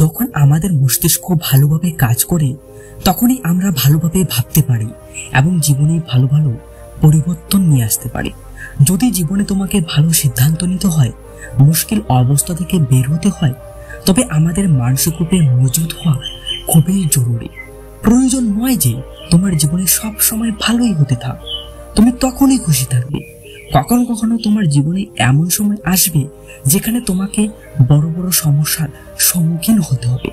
যখন আমাদের মস্তিষ্ক ভালোভাবে কাজ করে তখনই আমরা ভালোভাবে ভাবতে পারি এবং জীবনে ভালো ভালো পরিবর্তন নিয়ে আসতে পারি। যদি জীবনে তোমাকে ভালো সিদ্ধান্ত নিতে হয়, মুশকিল অবস্থা থেকে বের হতে হয়, তবে আমাদের মানসিক রূপে মজবুত হওয়া খুবই জরুরি। প্রয়োজন নয় যে তোমার জীবনে সব সময় ভালোই হতে থাক, তুমি তখনই খুশি থাকবে। কখনো কখনো তোমার জীবনে এমন সময় আসবে যেখানে তোমাকে বড় বড় সমস্যার সম্মুখীন হতে হবে।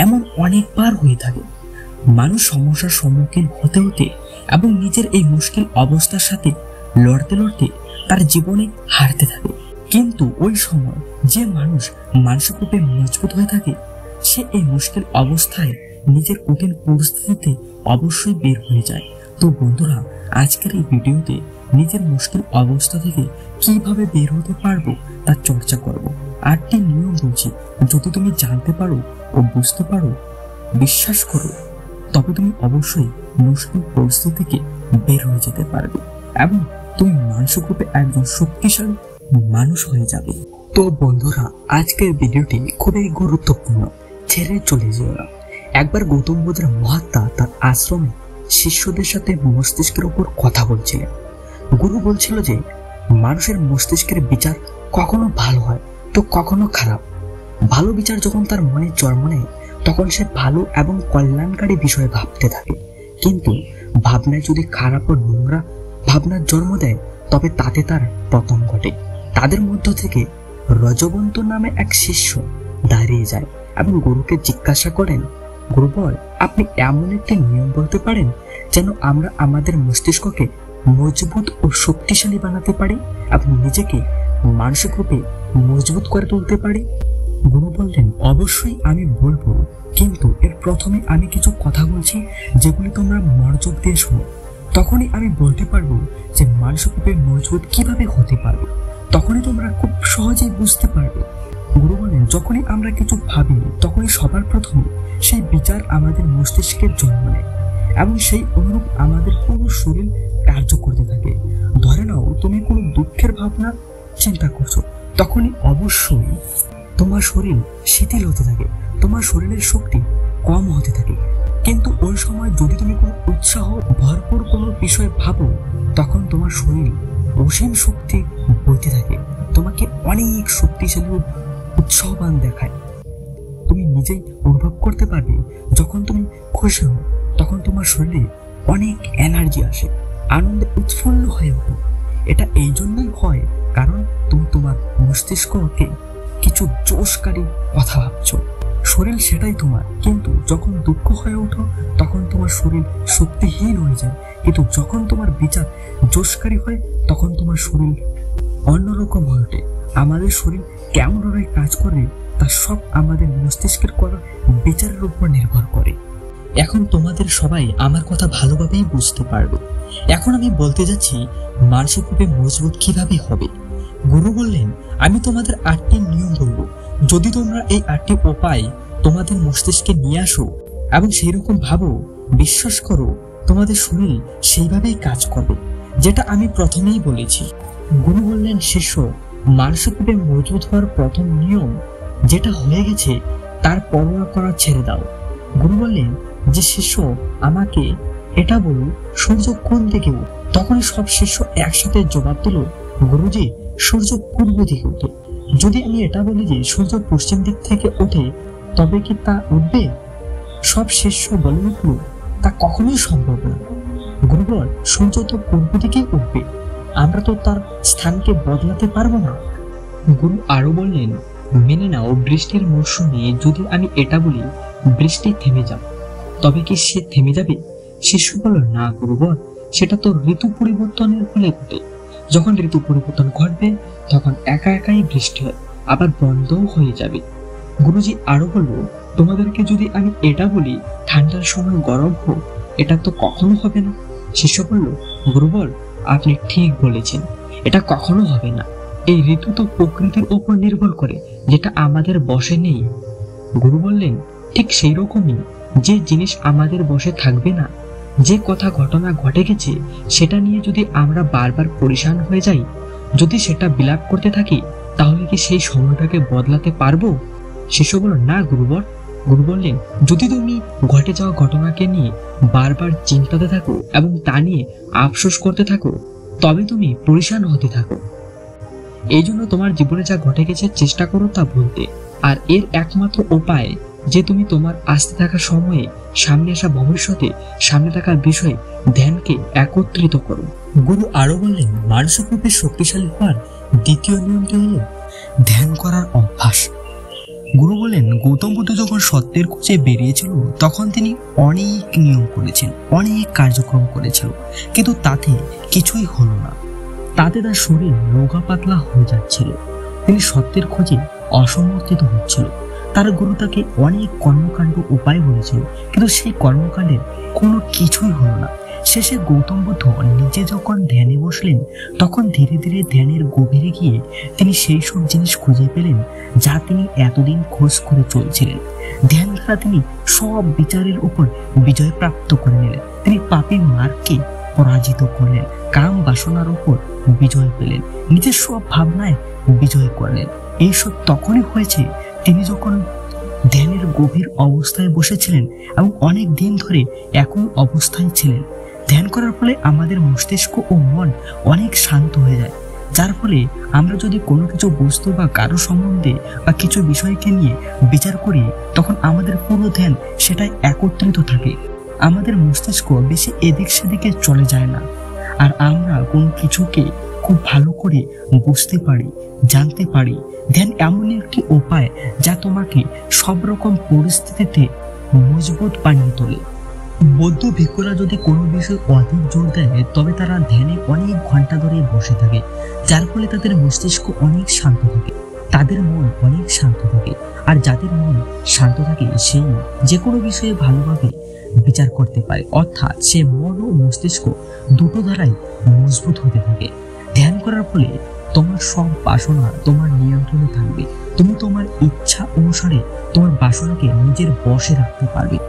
এমন অনেকবার হয়ে থাকে। মানুষ সমস্যার সম্মুখীন হতে হতে এবং নিজের এই মুশকিল অবস্থার সাথে লড়তে লড়তে তার জীবনে হারতে থাকে। কিন্তু ওই সময় যে মানুষ মানসিক রূপে মজবুত হয়ে থাকে, সে এই মুশকিল অবস্থায় নিজের কঠিন পরিস্থিতিতে অবশ্যই বের হয়ে যায়। তো বন্ধুরা, আজকের এই ভিডিওতে নিজের মুশকিল অবস্থা থেকে কিভাবে বের হতে পারবো তার চর্চা করব। 8টি নিয়ম বলছি, যদি তুমি জানতে পারো ও বুঝতে পারো, বিশ্বাস করো, তবে তুমি অবশ্যই মুশকিল পরিস্থিতি থেকে বের হয়ে যেতে পারবে এবং তুমি মানসিক রূপে একজন শক্তিশালী মানুষ হয়ে যাবে। তো বন্ধুরা, আজকের ভিডিওটি খুবই গুরুত্বপূর্ণ, ছেড়ে চলে যেও না। একবার গৌতম বুদ্ধের মহাত্মা তার আশ্রমে শিষ্যদের সাথে মস্তিষ্কের উপর কথা বলছিলেন। গুরু বলছিল যে মানুষের মস্তিষ্কের বিচার কখনো ভালো হয় তো কখনো খারাপ। ভালো বিচার যখন তার মনে জন্ম নেয় তখন সে ভালো এবং কল্যাণকারী বিষয়ে ভাবতে থাকে, কিন্তু ভাবনায় যদি খারাপ ও নোংরা ভাবনার জন্ম দেয় তবে তাতে তার পতন ঘটে। তাদের মধ্য থেকে রজবন্ত নামে এক শিষ্য দাঁড়িয়ে যায় এবং গুরুকে জিজ্ঞাসা করেন, গুরুবর, আপনি এমন একটি নিয়ম বলতে পারেন যেন আমরা আমাদের মস্তিষ্ককে মজবুত ও শক্তিশালী বানাতে পারি এবং নিজেকে মানসিক রূপে মজবুত করে তুলতে পারি? গুরু বললেন, অবশ্যই আমি বলবো, কিন্তু এর প্রথমে আমি কিছু কথা বলছি যেগুলি তোমরা মনোযোগ দিয়ে শোনো। তখনই আমি বলতে পারবো যে মানসিক রূপে মজবুত কিভাবে হতে পারবে। তখনই তোমরা খুব সহজেই বুঝতে পারবে। গুরু বলেন, যখনই আমরা কিছু ভাবি তখনই সবার প্রথমে সেই বিচার আমাদের মস্তিষ্কের জন্ম নেয় এবং সেই অনুরূপ আমাদের পুরো শরীর কার্য করতে থাকে। ধরে নাও তুমি কোনো দুঃখের ভাবনা চিন্তা করছো, তখনই অবশ্যই তোমার শরীর শিথিল হতে থাকে, তোমার শরীরের শক্তি কম হতে থাকে। কিন্তু ওই সময় যদি তুমি কোনো উৎসাহ ভরপুর কোনো বিষয় ভাবো, তখন তোমার শরীর অসীম শক্তি বইতে থাকে, তোমাকে অনেক শক্তিশালী উৎসাহবান দেখায়। তুমি নিজেই অনুভব করতে পারবে যখন তুমি খুশি হও তখন তোমার শরীরে অনেক এনার্জি আসে, আনন্দে উৎফুল্ল হয়ে ওঠো। এটা এই জন্যই হয় কারণ তুমি তোমার মস্তিষ্ককে কিছু জোশকারী কথা ভাবছো। শরীর সেটাই তোমার, কিন্তু যখন দুঃখ হয়ে ওঠো তখন তোমার শরীর শক্তিহীন হয়ে যায়। কিন্তু যখন তোমার বিচার জোশকারী হয় তখন তোমার শরীর অন্যরকম হয়ে ওঠে। আমাদের শরীর কেমনভাবে কাজ করে তা সব আমাদের মস্তিষ্কের করা বিচারের উপর নির্ভর করে। এখন তোমাদের সবাই আমার কথা ভালোভাবেই বুঝতে পারবে। এখন আমি বলতে যাচ্ছি মানসিক রূপে মজবুত কিভাবে হবে। গুরু বললেন, আমি তোমাদের 8টি নিয়ম বলবো। যদি তোমরা এই 8টি উপায় তোমাদের মস্তিষ্কে নিয়ে আসো এবং সেই রকম ভাবো, বিশ্বাস করো, তোমাদের শরীর সেইভাবেই কাজ করবে, যেটা আমি প্রথমেই বলেছি। গুরু বললেন, শিষ্য, মানসিক রূপে মজবুত হওয়ার প্রথম নিয়ম যেটা হয়ে গেছে তার পরোয়া করা ছেড়ে দাও। গুরু বললেন যে শিষ্য আমাকে এটা বলুন, সূর্য কোন দিকে ওঠে? তখন সব শিষ্য একসাথে জবাব দিল, গুরুজি, সূর্য পূর্ব দিকে ওঠে। যদি আমি এটা বলি যে সূর্য পশ্চিম দিক থেকে ওঠে তবে কি তা উঠবে? সব শিষ্য বলে উঠল, তা কখনোই সম্ভব না। গুরু বল, সূর্য তো পূর্ব দিকে উঠবে, আমরা তো তার স্থানকে বদলাতে পারবো না। গুরু আরো বললেন, মেনে নাও বৃষ্টির মৌসুমে যদি আমি এটা বলি বৃষ্টি থেমে যাও, তবে কি সে থেমে যাবে? শিষ্য বলল, না গুরুবর, সেটা তো ঋতু পরিবর্তনের ফলে ঘটে। যখন ঋতু পরিবর্তন ঘটবে তখন একা একাই বৃষ্টি হয়, আবার বন্ধও হয়ে যাবে। গুরুজি আরো বলল, তোমাদেরকে যদি আমি এটা বলি ঠান্ডার সময় গরম হোক, এটা তো কখনো হবে না। শিষ্য বলল, গুরুবর, আপনি ঠিক বলেছেন, এটা কখনো হবে না। এই ঋতু তো প্রকৃতির উপর নির্ভর করে, যেটা আমাদের বশে নেই। গুরু বললেন, ঠিক সেই রকমই যে জিনিস আমাদের বশে থাকবে না, যে কথা ঘটনা ঘটে গেছে সেটা নিয়ে যদি আমরা বারবার পরেশান হয়ে যাই, যদি সেটা বিলাপ করতে থাকি, তাহলে কি সেই সময়টাকে বদলাতে পারবো? শিষ্য বলল, না গুরুবর। গুরু বললেন, যদি তুমি ঘটে যাওয়া ঘটনাকে নিয়ে বারবার চিন্তাতে থাকো এবং তা নিয়ে আফসোস করতে থাকো, তবে তুমি পরিশান হতে থাকো। এই জন্য তোমার জীবনে যা ঘটে গেছে চেষ্টা করো তা ভুলতে। আর এর একমাত্র উপায় যে তুমি তোমার আসতে থাকা সময়ে, সামনে আসা ভবিষ্যতে, সামনে থাকা বিষয়ে ধ্যানকে একত্রিত করো। গুরু আরো বললেন, মানসিক রূপে শক্তিশালী হওয়ার দ্বিতীয় নিয়মটি হলো ধ্যান করার অভ্যাস। গুরু বলেন, গৌতম বুদ্ধ যখন সত্যের খোঁজে বেরিয়েছিল তখন তিনি অনেক নিয়ম করেছেন, অনেক কার্যক্রম করেছিল, কিন্তু তাতে কিছুই হলো না। তাতে তার শরীর রোগা পাতলা হয়ে যাচ্ছিল। তিনি সত্যের খোঁজে অসমর্থিত হচ্ছিল। তার গুরু তাকে অনেক কর্মকাণ্ড উপায় বলেছিল, কিন্তু সেই কর্মকাণ্ডের কোনো কিছুই হলো না। শেষে গৌতম বুদ্ধ নিজে যখন ধ্যানে বসলেন, তখন ধীরে ধীরে ধ্যানের গভীরে গিয়ে তিনি সেই সব জিনিস খুঁজে পেলেন যা তিনি এতদিন খোঁজ করে চলছিলেন। ধ্যান দ্বারা তিনি সব বিচারের উপর বিজয় প্রাপ্ত করে নিলেন। তিনি পাপী মার্গকে পরাজিত করলেন, কাম বাসনার উপর বিজয় পেলেন, নিজের সব ভাবনায় বিজয় করলেন। এইসব তখনই হয়েছে তিনি যখন ধ্যানের গভীর অবস্থায় বসেছিলেন এবং অনেক দিন ধরে একই অবস্থায় ছিলেন। ধ্যান করার ফলে আমাদের মস্তিষ্ক ও মন অনেক শান্ত হয়ে যায়, যার ফলে আমরা যদি কোনো কিছু বস্তু বা কারো সম্বন্ধে বা কিছু বিষয়কে নিয়ে বিচার করি, তখন আমাদের পুরো ধ্যান সেটাই একত্রিত থাকে। আমাদের মস্তিষ্ক বেশি এদিক সেদিকে চলে যায় না, আর আমরা কোনো কিছুকে খুব ভালো করে বুঝতে পারি, জানতে পারি। ধ্যান এমন একটি উপায় যা তোমাকে সব রকম পরিস্থিতিতে মজবুত বানিয়ে তোলে। বৌদ্ধ ভিক্ষুরা যদি কোনো বিষয় অধিক জোর দেয়, তবে তারা ধ্যানে অনেক ঘন্টা ধরে বসে থাকে, যার ফলে তাদের মস্তিষ্ক অনেক শান্ত থাকে, তাদের মন অনেক শান্ত থাকে। আর যাদের মন শান্ত থাকে সেই যে কোনো বিষয়ে ভালোভাবে বিচার করতে পারে, অর্থাৎ সে মন ও মস্তিষ্ক দুটো দ্বারাই মজবুত হতে থাকে। ধ্যান করার ফলে তোমার সব বাসনা তোমার নিয়ন্ত্রণে থাকবে। তুমি তোমার ইচ্ছা অনুসারে তোমার বাসনাকে নিজের বশে রাখতে পারবে।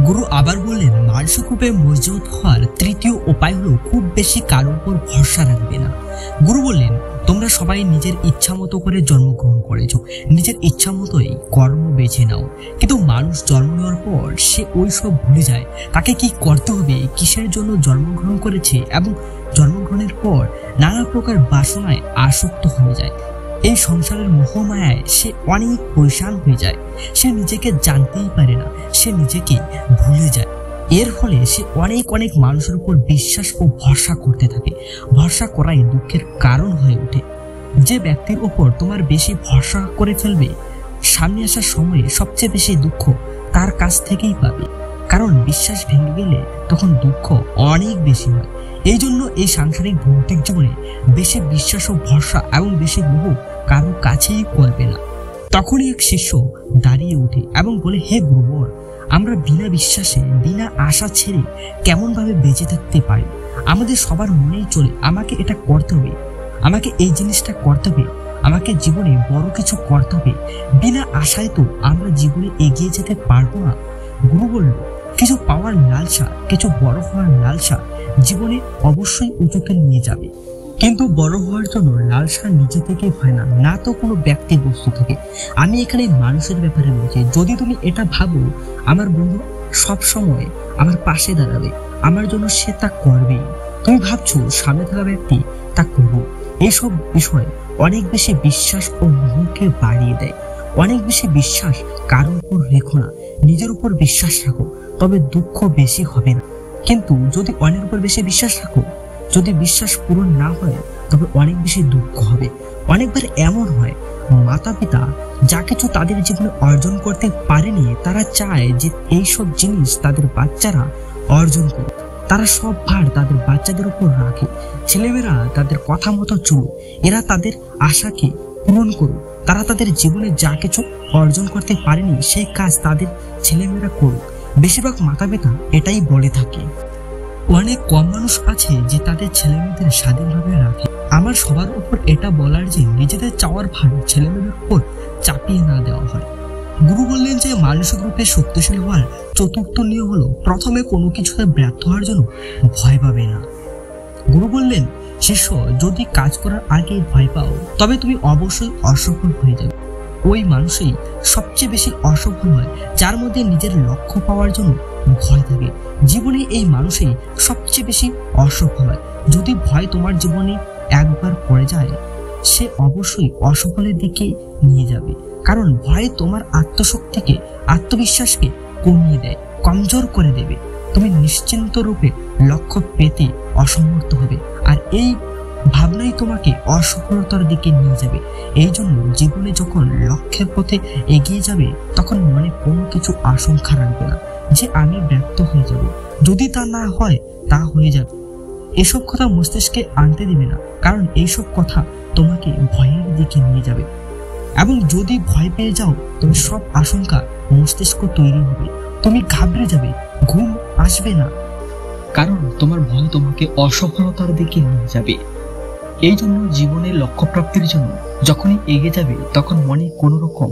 গুরু আবার বললেন, মানসিক রূপে মজবুত হওয়ার তৃতীয় উপায় হলো খুব বেশি কারোর উপর ভরসা রাখবে না। গুরু বললেন, তোমরা সবাই নিজের ইচ্ছা মতো করে জন্মগ্রহণ করেছো, নিজের ইচ্ছা মতোই কর্ম বেছে নাও, কিন্তু মানুষ জন্ম নেওয়ার পর সে ওই সব ভুলে যায়, তাকে কি করতে হবে, কিসের জন্য জন্মগ্রহণ করেছে, এবং জন্মগ্রহণের পর নানা প্রকার বাসনায় আসক্ত হয়ে যায়। এই সংসারের মোহমায়ায় সে অনেক পরেশান হয়ে যায়। সে নিজেকে জানতেই পারে না, সে নিজেকে ভুলে যায়। এর ফলে সে অনেক অনেক মানুষের উপর বিশ্বাস ও ভরসা করতে থাকে। ভরসা করাই দুঃখের কারণ হয়ে ওঠে। যে ব্যক্তির উপর তোমার বেশি ভরসা করে ফেলবে, সামনে আসার সময়ে সবচেয়ে বেশি দুঃখ তার কাছ থেকেই পাবে, কারণ বিশ্বাস ভেঙে গেলে তখন দুঃখ অনেক বেশি হয়। এই জন্য এই সাংসারিক ভৌতিক জীবনে বেশি বিশ্বাস ও ভরসা এবং বেশি মোহ কারো কাছেই করবে না। তখনই এক শিষ্য দাঁড়িয়ে ওঠে এবং বলে, হে গুরুবর, আমরা বিনা বিশ্বাসে, বিনা আশা ছেড়ে কেমন ভাবে বেঁচে থাকতে পারি? আমাদের সবার মনেই চলে আমাকে এটা করতে হবে, আমাকে এই জিনিসটা করতে হবে, আমাকে জীবনে বড় কিছু করতে হবে। বিনা আশায় তো আমরা জীবনে এগিয়ে যেতে পারবো না। গুরু বলল, কিছু পাওয়ার লালসা, কিছু বড় হওয়ার লালসা জীবনে অবশ্যই উঁচুতে নিয়ে যাবে, কিন্তু বড় হওয়ার জন্য লালসা নিজে থেকে হয় না, না তো কোনো ব্যক্তি বস্তু থেকে। আমি এখানে মানুষের ব্যাপারে বলছি। যদি তুমি এটা ভাবো আমার বন্ধু সব সময় আমার পাশে দাঁড়াবে, আমার জন্য সে তা করবেই, তুমি ভাবছো সামনে থাকা ব্যক্তি তা করবো, এইসব বিষয়ে অনেক বেশি বিশ্বাস ও মোহকে বাড়িয়ে দেয়। অনেক বেশি বিশ্বাস কারোর উপর রেখো না, নিজের উপর বিশ্বাস রাখো, তবে দুঃখ বেশি হবে না। কিন্তু যদি অন্যের উপর বেশি বিশ্বাস রাখো, যদি বিশ্বাস পূরণ না হয়, তবে অনেক বেশি দুঃখ হবে। অনেকবার এমন হয়, মাতা পিতা যা কিছু তাদের জীবনে অর্জন করতে পারেনি, তারা চায় যে এইসব জিনিস তাদের বাচ্চারা অর্জন করুক। তারা সব ভার তাদের বাচ্চাদের উপর রাখে। ছেলেমেয়েরা তাদের কথা মতো চলুক, এরা তাদের আশাকে পূরণ করুক। তারা তাদের জীবনে যা কিছু অর্জন করতে পারেনি সেই কাজ তাদের ছেলেমেয়েরা করুক। বেশিরভাগ মাতা পিতা এটাই বলে থাকে। অনেক কম মানুষ আছে যে তাদের ছেলেমেয়েদের স্বাধীনভাবে রাখে। আমার সবার উপর এটা বলার যে নিজেদের চাওয়ার ভার ছেলেমেয়েদের উপর চাপিয়ে না দেওয়া হয়। গুরু বললেন যে মানসিক রূপে শক্তিশালী হওয়ার চতুর্থ নিয়ম হলো প্রথমে কোনো কিছুতে ব্যর্থ হওয়ার জন্য ভয় পাবে না। গুরু বললেন, শিষ্য, যদি কাজ করার আগে ভয় পাও, তবে তুমি অবশ্যই অসফল হয়ে যাবে। ওই মানুষই সবচেয়ে বেশি অসফল হয় যার মধ্যে নিজের লক্ষ্য পাওয়ার জন্য ভয় থাকে। জীবনে এই মানুষই সবচেয়ে বেশি অসফল হয়। যদি ভয় তোমার জীবনে একবার পড়ে যায়, সে অবশ্যই অসফলের দিকে নিয়ে যাবে। কারণ ভয় তোমার আত্মশক্তিকে, আত্মবিশ্বাসকে কমিয়ে দেয়, কমজোর করে দেবে। তুমি নিশ্চিন্ত রূপে লক্ষ্য পেতে অসমর্থ হবে, আর এই ভাবনাই তোমাকে অসফলতার দিকে নিয়ে যাবে। এই জন্য জীবনে যখন লক্ষ্যের পথে এগিয়ে যাবে, তখন মনে কোনো কিছু আশঙ্কা রাখবে না যে আমি ব্যর্থ হয়ে যাব। যদি তা না হয়, তা হয়ে যাবে। এসব কথা মস্তিষ্কে আনতে দিবে না, কারণ এইসব কথা তোমাকে ভয়ের দিকে নিয়ে যাবে। এবং যদি ভয় পেয়ে যাও, তবে সব আশঙ্কা মস্তিষ্ক তৈরি হবে, তুমি ঘাবড়ে যাবে, ঘুম আসবে না, কারণ তোমার ভয় তোমাকে অসফলতার দিকে নিয়ে যাবে। এই জন্য জীবনের লক্ষ্য প্রাপ্তির জন্য যখনই এগিয়ে যাবে, তখন মনে কোনো রকম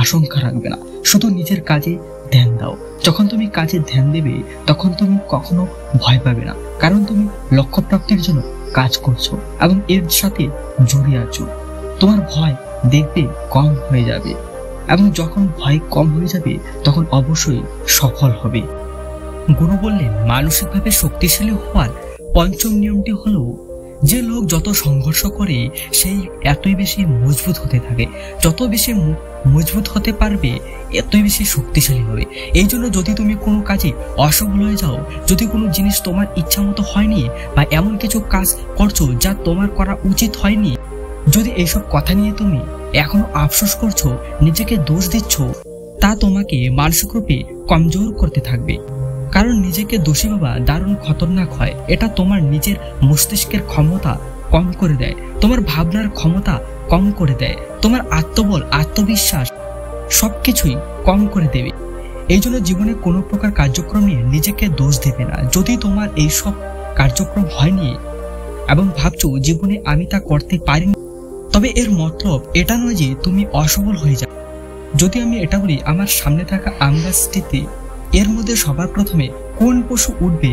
আশঙ্কা রাখবে না, শুধু নিজের কাজে ধ্যান দাও। যখন তুমি কাজে ধ্যান দেবে, তখন তুমি কখনো ভয় পাবে না, কারণ তুমি লক্ষ্য প্রাপ্তির জন্য কাজ করছো এবং এর সাথে জড়িয়ে আছো। তোমার ভয় দেখবে কম হয়ে যাবে, এবং যখন ভয় কম হয়ে যাবে, তখন অবশ্যই সফল হবে। গুরু বললেন, মানসিকভাবে শক্তিশালী হওয়ার পঞ্চম নিয়মটি হলো, যে লোক যত সংঘর্ষ করে সেই এতই বেশি মজবুত হতে থাকে। যত বেশি মজবুত হতে পারবে, এতই বেশি শক্তিশালী হবে। এই জন্য যদি তুমি কোনো কাজে অসফল হয়ে যাও, যদি কোনো জিনিস তোমার ইচ্ছা মতো হয়নি, বা এমন কিছু কাজ করছো যা তোমার করা উচিত হয়নি, যদি এইসব কথা নিয়ে তুমি এখনো আফসোস করছো, নিজেকে দোষ দিচ্ছ, তা তোমাকে মানসিক রূপে কমজোর করতে থাকবে। কারণ নিজেকে দোষী ভাবা দারুণ খতরনাক হয়। এটা তোমার নিজের মস্তিষ্কের ক্ষমতা কম করে দেয়, তোমার ভাবনার ক্ষমতা কম করে দেয়, তোমার আত্মবল, আত্মবিশ্বাস সবকিছুই কম করে দেবে। এই জন্য জীবনে কোনো প্রকার কার্যক্রম নিয়ে নিজেকে দোষ দেবে না। যদি তোমার এইসব কার্যক্রম হয়নি এবং ভাবছো জীবনে আমি তা করতে পারিনি, তবে এর মতলব এটা নয় যে তুমি অসফল হয়ে যাবে। যদি আমি এটা বলি, আমার সামনে থাকা আম গাছটিতে এর মধ্যে সবার প্রথমে কোন পশু উঠবে?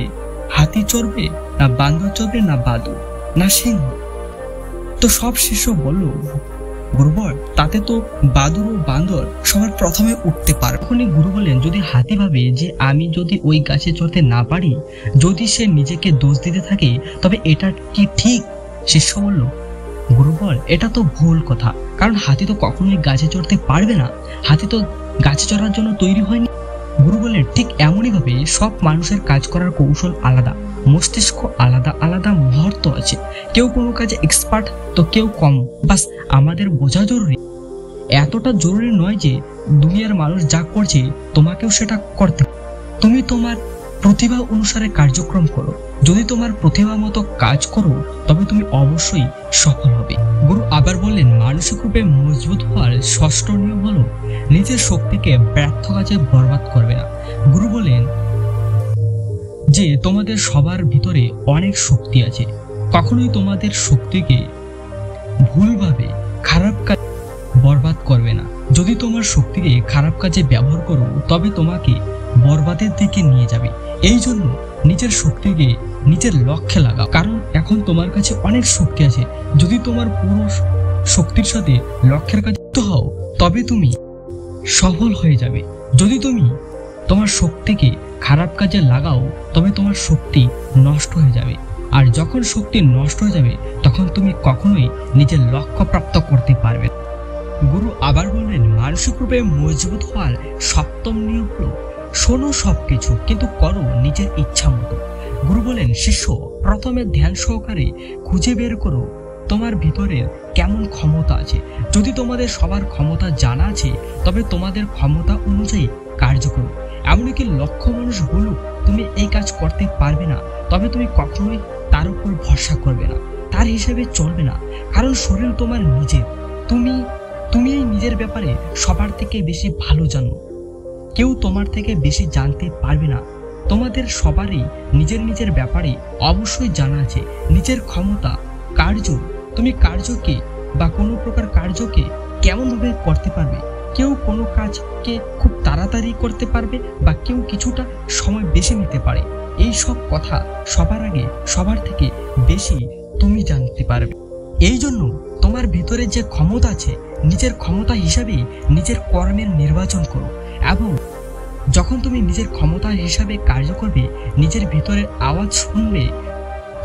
হাতি চড়বে, না বান্দর চড়বে, না বাদুড়, না সিংহ? তো সব শিষ্য বলল, গুরুবর, তাতে তো বাদুড় ও বান্দর সবার প্রথমে উঠতে পারে। তখনই গুরু বললেন, যদি হাতি ভাবে যে আমি যদি ওই গাছে চড়তে না পারি, যদি সে নিজেকে দোষ দিতে থাকে, তবে এটা কি ঠিক? শিষ্য বলল, গুরুবর, এটা তো ভুল কথা, কারণ হাতি তো কখনোই গাছে চড়তে পারবে না, হাতি তো গাছে চড়ার জন্য তৈরি হয়নি। গুরু বললেন, ঠিক এমনই ভাবে সব মানুষের কাজ করার কৌশল আলাদা, মস্তিষ্ক আলাদা আলাদা মুহূর্ত আছে। কেউ কোনো কাজে এক্সপার্ট, তো কেউ কম। বাস আমাদের বোঝা জরুরি। এতটা জরুরি নয় যে দুনিয়ার মানুষ যা করছে তোমাকেও সেটা করতে। তুমি তোমার প্রতিভা অনুসারে কার্যক্রম করো। যদি তোমার প্রতিভা মতো কাজ করো, তবে তুমি অবশ্যই সফল হবে। গুরু আবার বললেন, মানসিক রূপে মজবুত হওয়ার ষষ্ঠ নিয়ম হলো, নিজের শক্তিকে ব্যর্থ কাজে বরবাদ করবে না। গুরু বলেন যে তোমাদের সবার ভিতরে অনেক শক্তি আছে, কখনোই তোমাদের শক্তিকে ভুলভাবে খারাপ কাজ বরবাদ করবে না। যদি তোমার শক্তিকে খারাপ কাজে ব্যবহার করো, তবে তোমাকে বরবাদের দিকে নিয়ে যাবে। এই জন্য নিজের শক্তিকে নিজের লক্ষ্যে লাগাও, কারণ এখন তোমার কাছে অনেক শক্তি আছে। যদি তোমার পুরো শক্তির সাথে লক্ষ্যের কাজে যুক্ত হও, তবে তুমি সফল হয়ে যাবে। যদি তুমি তোমার শক্তিকে খারাপ কাজে লাগাও, তবে তোমার শক্তি নষ্ট হয়ে যাবে। আর যখন শক্তি নষ্ট হয়ে যাবে, তখন তুমি কখনোই নিজের লক্ষ্য প্রাপ্ত করতে পারবে না। গুরু আবার বললেন, মানসিক রূপে মজবুত হওয়ার সপ্তম নিয়ম হলো, শোনো সবকিছু, কিন্তু করো নিজের ইচ্ছা মতো। গুরু বলেন, শিষ্য, প্রথমে ধ্যান সহকারে খুঁজে বের করো তোমার ভিতরে কেমন ক্ষমতা আছে। যদি তোমাদের সবার ক্ষমতা জানা আছে, তবে তোমাদের ক্ষমতা অনুযায়ী কার্য করো। এমনকি লক্ষ্য মানুষ বলো তুমি এই কাজ করতে পারবে না, তবে তুমি কখনোই তার উপর ভরসা করবে না, তার হিসেবে চলবে না। কারণ শরীর তোমার নিজের, তুমি এই নিজের ব্যাপারে সবার থেকে বেশি ভালো জানো। কেউ তোমার থেকে বেশি জানতে পারবে না। তোমাদের সবারই নিজের নিজের ব্যাপারে অবশ্যই জানা আছে, নিজের ক্ষমতা, কার্য। তুমি কার্যকে বা কোনো প্রকার কার্যকে কেমনভাবে করতে পারবে। কেউ কোনো কাজকে খুব তাড়াতাড়ি করতে পারবে, বা কেউ কিছুটা সময় বেশি নিতে পারে। এই সব কথা সবার আগে সবার থেকে বেশি তুমি জানতে পারবে। এই জন্য তোমার ভিতরে যে ক্ষমতা আছে, নিজের ক্ষমতা হিসাবে নিজের কর্মের নির্বাচন করো, এবং যখন তুমি নিজের ক্ষমতা হিসাবে কার্য করবে, নিজের ভিতরের আওয়াজ শুনবে,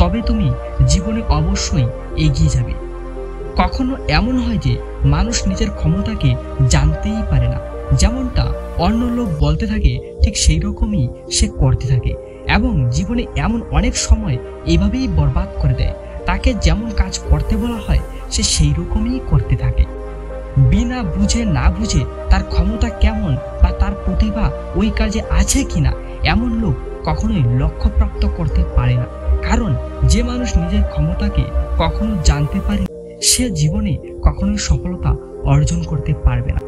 তবে তুমি জীবনে অবশ্যই এগিয়ে যাবে। কখনো এমন হয় যে মানুষ নিজের ক্ষমতাকে জানতেই পারে না, যেমনটা অন্য লোক বলতে থাকে ঠিক সেই রকমই সে করতে থাকে, এবং জীবনে এমন অনেক সময় এভাবেই বরবাদ করে দেয়। তাকে যেমন কাজ করতে বলা হয় সে সেই রকমই করতে থাকে, বিনা বুঝে না বুঝে তার ক্ষমতা কেমন বা তার প্রতিভা ওই কাজে আছে কিনা এমন লোক কখনোই লক্ষ্যপ্রাপ্ত করতে পারে না। কারণ যে মানুষ নিজের ক্ষমতাকে কখনো জানতে পারে সে জীবনে কখনোই সফলতা অর্জন করতে পারবে না।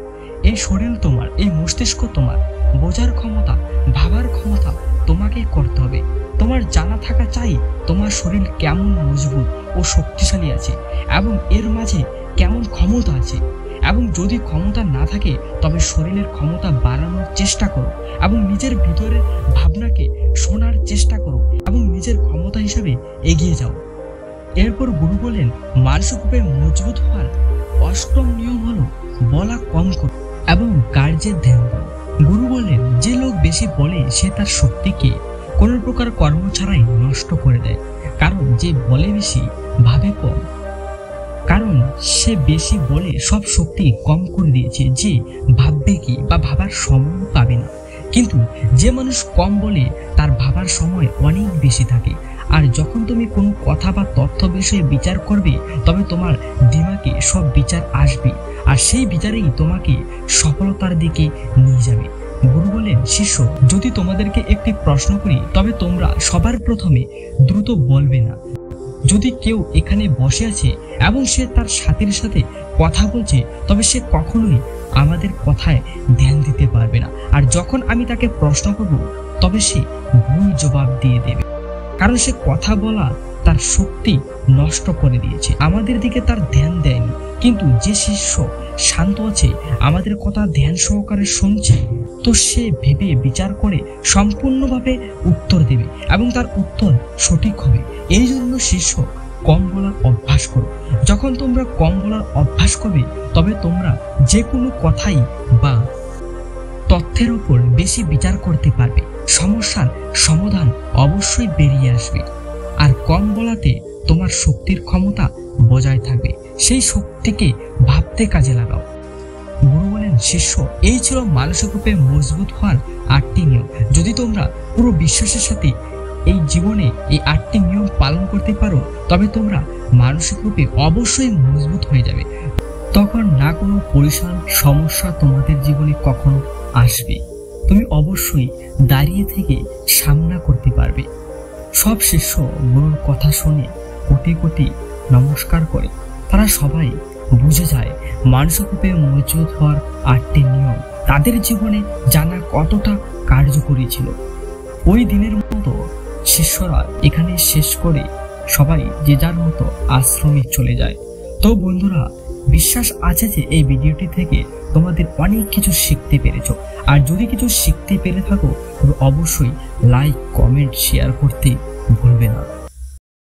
এই শরীর তোমার, এই মস্তিষ্ক তোমার, বোঝার ক্ষমতা, ভাবার ক্ষমতা তোমাকেই করতে হবে। তোমার জানা থাকা চাই তোমার শরীর কেমন মজবুত ও শক্তিশালী আছে এবং এর মাঝে কেমন ক্ষমতা আছে, এবং যদি ক্ষমতা না থাকে তবে শরীরের ক্ষমতা বাড়ানোর চেষ্টা করো এবং নিজের ভিতরের ভাবনাকে শোনার চেষ্টা করো এবং নিজের ক্ষমতা হিসেবে এগিয়ে যাও। এরপর গুরু বলেন, মানসিকভাবে মজবুত হওয়ার অষ্টম নিয়ম হলো বলা কম করো এবং কার্যের ধ্যান দাও। গুরু বলেন, যে লোক বেশি বলে সে তার শক্তিকে কোনো প্রকার কর্ম ছাড়াই নষ্ট করে দেয়। কারণ যে বলে বেশি ভাবে কম, কারণ সে বেশি বলে সব শক্তি কম করে দিয়েছে, যে ভাববে কি বা ভাবার সময় পাবে না। কিন্তু যে মানুষ কম বলে তার ভাবার সময় অনেক বেশি থাকে। আর যখন তুমি কোনো কথা বা তথ্য বিষয়ে বিচার করবে তবে তোমার দিমাগে সব বিচার আসবে, আর সেই বিচারেই তোমাকে সফলতার দিকে নিয়ে যাবে। গুরু বলেন, শিষ্য, যদি তোমাদেরকে একটি প্রশ্ন করি তবে তোমরা সবার প্রথমে দ্রুত বলবে না। যদি কেউ এখানে বসে আছে এবং সে তার সাথীর সাথে কথা বলছে তবে সে কখনোই আমাদের কথায় ধ্যান দিতে পারবে না। আর যখন আমি তাকে প্রশ্ন করব তবে সে ভুল জবাব দিয়ে দেবে, কারণ সে কথা বলা তার শক্তি নষ্ট করে দিয়েছে, আমাদের দিকে তার ধ্যান দেয়নি। কিন্তু যে শিষ্য শান্ত আছে, আমাদের কথা ধ্যান সহকারে শুনছে, তো সে ভেবে বিচার করে সম্পূর্ণভাবে উত্তর দেবে এবং তার উত্তর সঠিক হবে। এই জন্য শিষ্য, কম বলার অভ্যাস করো। যখন তোমরা কম বলার অভ্যাস করবে তবে তোমরা যে কোনো কথাই বা তথ্যের উপর বেশি বিচার করতে পারবে, সমস্যার সমাধান অবশ্যই বেরিয়ে আসবে। আর কম বলাতে তোমার শক্তির ক্ষমতা বজায় থাকবে, সেই শক্তিকে ভাবতে কাজে লাগাও। গুরু বলেন, শিষ্য, এই ছিল মানসিক রূপে মজবুত হওয়ার 8টি নিয়ম। যদি তোমরা পুরো বিশ্বাসের সাথে এই জীবনে এই 8টি নিয়ম পালন করতে পারো তবে তোমরা মানসিক রূপে অবশ্যই মজবুত হয়ে যাবে। তখন না কোনো পরিশান সমস্যা তোমাদের জীবনে কখনো আসবে, তুমি অবশ্যই দাঁড়িয়ে থেকে সামনা করতে পারবে। সব শিষ্য গুরুর কথা শুনে কোটি কোটি নমস্কার করে। তারা সবাই বুঝে যায় মানসিক রূপে মজবুত হওয়ার 8টি নিয়ম তাদের জীবনে জানা কতটা কার্যকরী ছিল। ওই দিনের মতো শিষ্যরা এখানে শেষ করে সবাই যে যার মতো আশ্রমে চলে যায়। তো বন্ধুরা, বিশ্বাস আছে যে এই ভিডিওটি থেকে তোমাদের অনেক কিছু শিখতে পেরেছো। আর যদি কিছু শিখতে পেরে থাকো তবে অবশ্যই লাইক, কমেন্ট, শেয়ার করতে ভুলবে না।